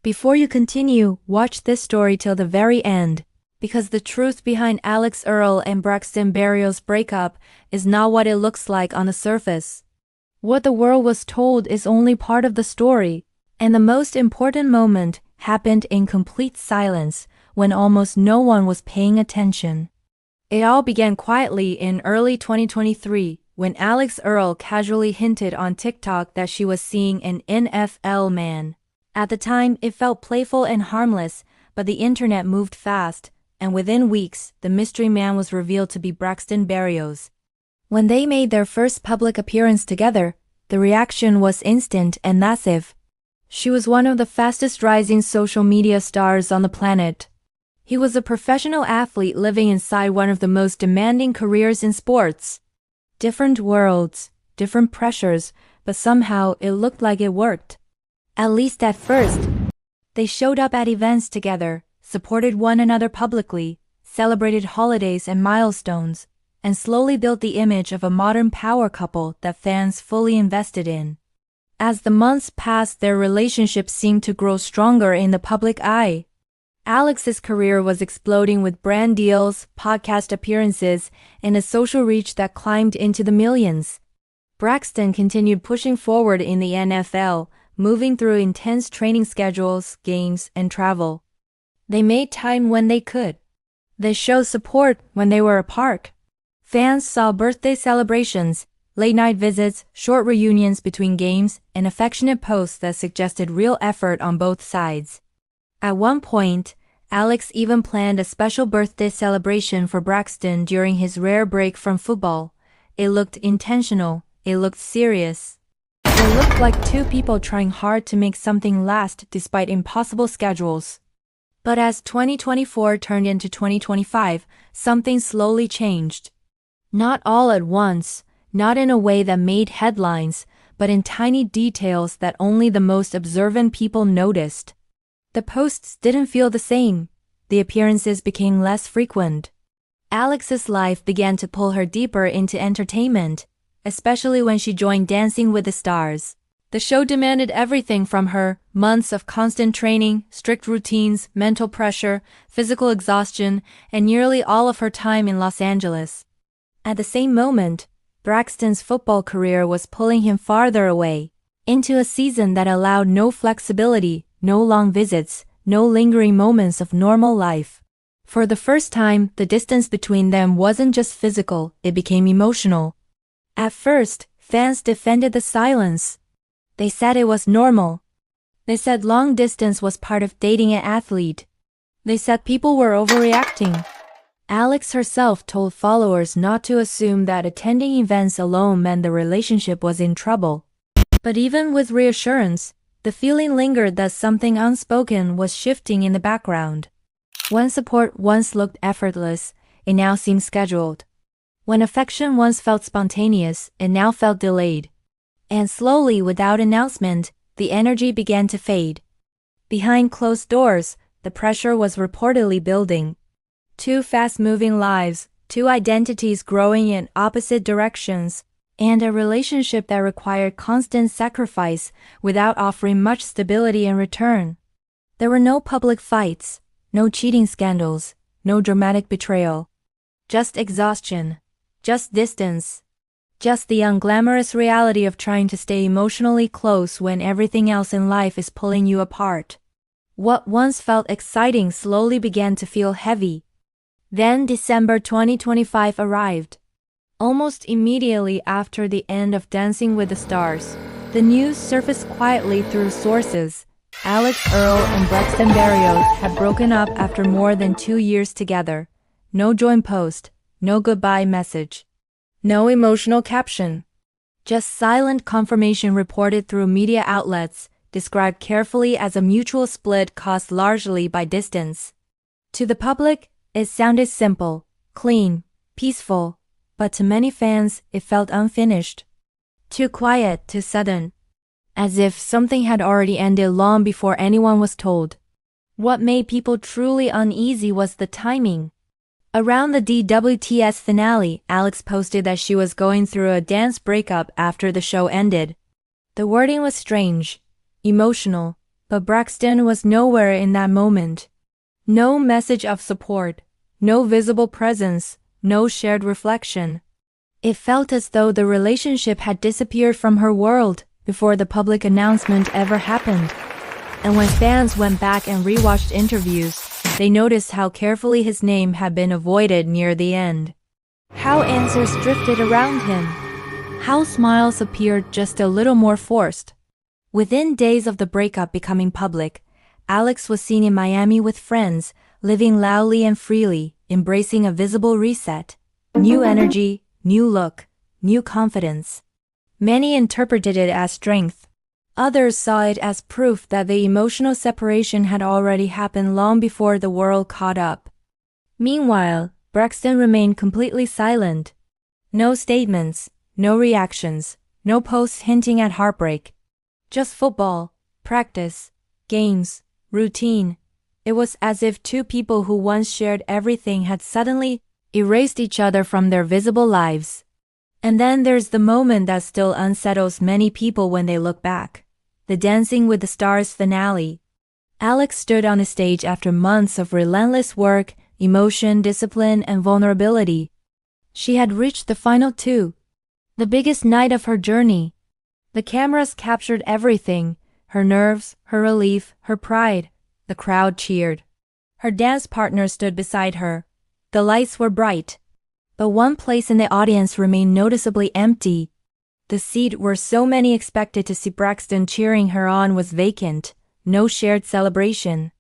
Before you continue, watch this story till the very end, because the truth behind Alix Earle and Braxton Berrios' breakup is not what it looks like on the surface. What the world was told is only part of the story, and the most important moment happened in complete silence when almost no one was paying attention. It all began quietly in early 2023 when Alix Earle casually hinted on TikTok that she was seeing an NFL man. At the time, it felt playful and harmless, but the internet moved fast, and within weeks, the mystery man was revealed to be Braxton Berrios. When they made their first public appearance together, the reaction was instant and massive. She was one of the fastest rising social media stars on the planet. He was a professional athlete living inside one of the most demanding careers in sports. Different worlds, different pressures, but somehow it looked like it worked. At least at first. They showed up at events together, supported one another publicly, celebrated holidays and milestones, and slowly built the image of a modern power couple that fans fully invested in. As the months passed, their relationship seemed to grow stronger in the public eye. Alix's career was exploding with brand deals, podcast appearances, and a social reach that climbed into the millions. Braxton continued pushing forward in the NFL, moving through intense training schedules, games, and travel. They made time when they could. They showed support when they were apart. Fans saw birthday celebrations, late-night visits, short reunions between games, and affectionate posts that suggested real effort on both sides. At one point, Alix even planned a special birthday celebration for Braxton during his rare break from football. It looked intentional, it looked serious. It looked like two people trying hard to make something last despite impossible schedules. But as 2024 turned into 2025, something slowly changed. Not all at once, not in a way that made headlines, but in tiny details that only the most observant people noticed. The posts didn't feel the same. The appearances became less frequent. Alix's life began to pull her deeper into entertainment, especially when she joined Dancing with the Stars. The show demanded everything from her: months of constant training, strict routines, mental pressure, physical exhaustion, and nearly all of her time in Los Angeles. At the same moment, Braxton's football career was pulling him farther away, into a season that allowed no flexibility, no long visits, no lingering moments of normal life. For the first time, the distance between them wasn't just physical, it became emotional. At first, fans defended the silence. They said it was normal. They said long distance was part of dating an athlete. They said people were overreacting. Alix herself told followers not to assume that attending events alone meant the relationship was in trouble. But even with reassurance, the feeling lingered that something unspoken was shifting in the background. When support once looked effortless, it now seemed scheduled. When affection once felt spontaneous, it now felt delayed. And slowly, without announcement, the energy began to fade. Behind closed doors, the pressure was reportedly building. Two fast-moving lives, two identities growing in opposite directions, and a relationship that required constant sacrifice without offering much stability in return. There were no public fights, no cheating scandals, no dramatic betrayal. Just exhaustion, just distance, just the unglamorous reality of trying to stay emotionally close when everything else in life is pulling you apart. What once felt exciting slowly began to feel heavy. Then December 2025 arrived. Almost immediately after the end of Dancing with the Stars, the news surfaced quietly through sources. Alix Earle and Braxton Berrios had broken up after more than 2 years together. No joint post, no goodbye message, no emotional caption. Just silent confirmation reported through media outlets, described carefully as a mutual split caused largely by distance. To the public, it sounded simple, clean, peaceful, but to many fans, it felt unfinished. Too quiet, too sudden. As if something had already ended long before anyone was told. What made people truly uneasy was the timing. Around the DWTS finale, Alix posted that she was going through a dance breakup after the show ended. The wording was strange, emotional, But Braxton was nowhere in that moment. No message of support, no visible presence, no shared reflection. It felt as though the relationship had disappeared from her world before the public announcement ever happened. And when fans went back and rewatched interviews, they noticed how carefully his name had been avoided near the end. How answers drifted around him. How smiles appeared just a little more forced. Within days of the breakup becoming public, Alix was seen in Miami with friends, living loudly and freely, embracing a visible reset. New energy, new look, new confidence. Many interpreted it as strength. Others saw it as proof that the emotional separation had already happened long before the world caught up. Meanwhile, Braxton remained completely silent. No statements, no reactions, no posts hinting at heartbreak. Just football, practice, games, routine. It was as if two people who once shared everything had suddenly erased each other from their visible lives. And then there's the moment that still unsettles many people when they look back. The Dancing with the Stars finale. Alix stood on the stage after months of relentless work, emotion, discipline, and vulnerability. She had reached the final two. The biggest night of her journey. The cameras captured everything, her nerves, her relief, her pride. The crowd cheered. Her dance partner stood beside her. The lights were bright. But one place in the audience remained noticeably empty. The seat where so many expected to see Braxton cheering her on was vacant. No shared celebration.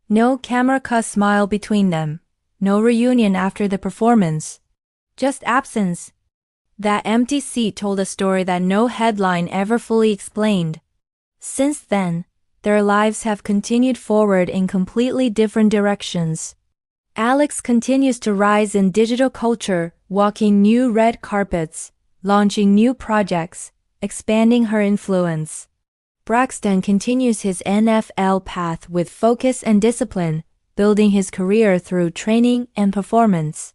No camera-cut smile between them. No reunion after the performance. Just absence. That empty seat told a story that no headline ever fully explained. Since then, their lives have continued forward in completely different directions. Alix continues to rise in digital culture, walking new red carpets, launching new projects, expanding her influence. Braxton continues his NFL path with focus and discipline, building his career through training and performance.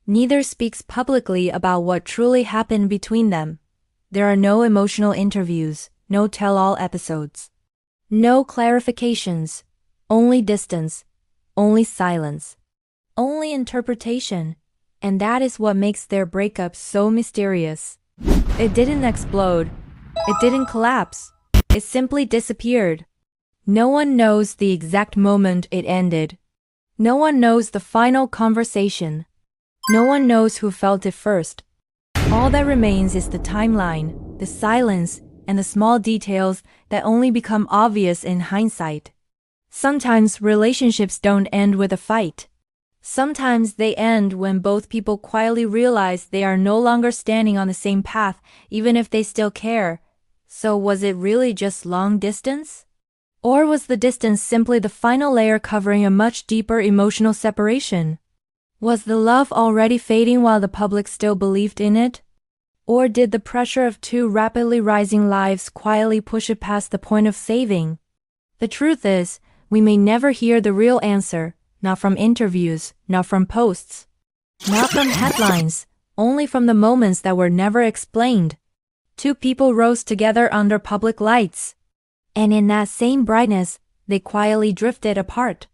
Neither speaks publicly about what truly happened between them. There are no emotional interviews, no tell-all episodes. No clarifications, only distance, only silence. Only interpretation, and that is what makes their breakup so mysterious. It didn't explode. It didn't collapse. It simply disappeared. No one knows the exact moment it ended. No one knows the final conversation. No one knows who felt it first. All that remains is the timeline, the silence, and the small details that only become obvious in hindsight. Sometimes relationships don't end with a fight. Sometimes they end when both people quietly realize they are no longer standing on the same path, even if they still care. So was it really just long distance? Or was the distance simply the final layer covering a much deeper emotional separation? Was the love already fading while the public still believed in it? Or did the pressure of two rapidly rising lives quietly push it past the point of saving? The truth is, we may never hear the real answer. Not from interviews, not from posts, not from headlines, only from the moments that were never explained. Two people rose together under public lights. And in that same brightness, they quietly drifted apart.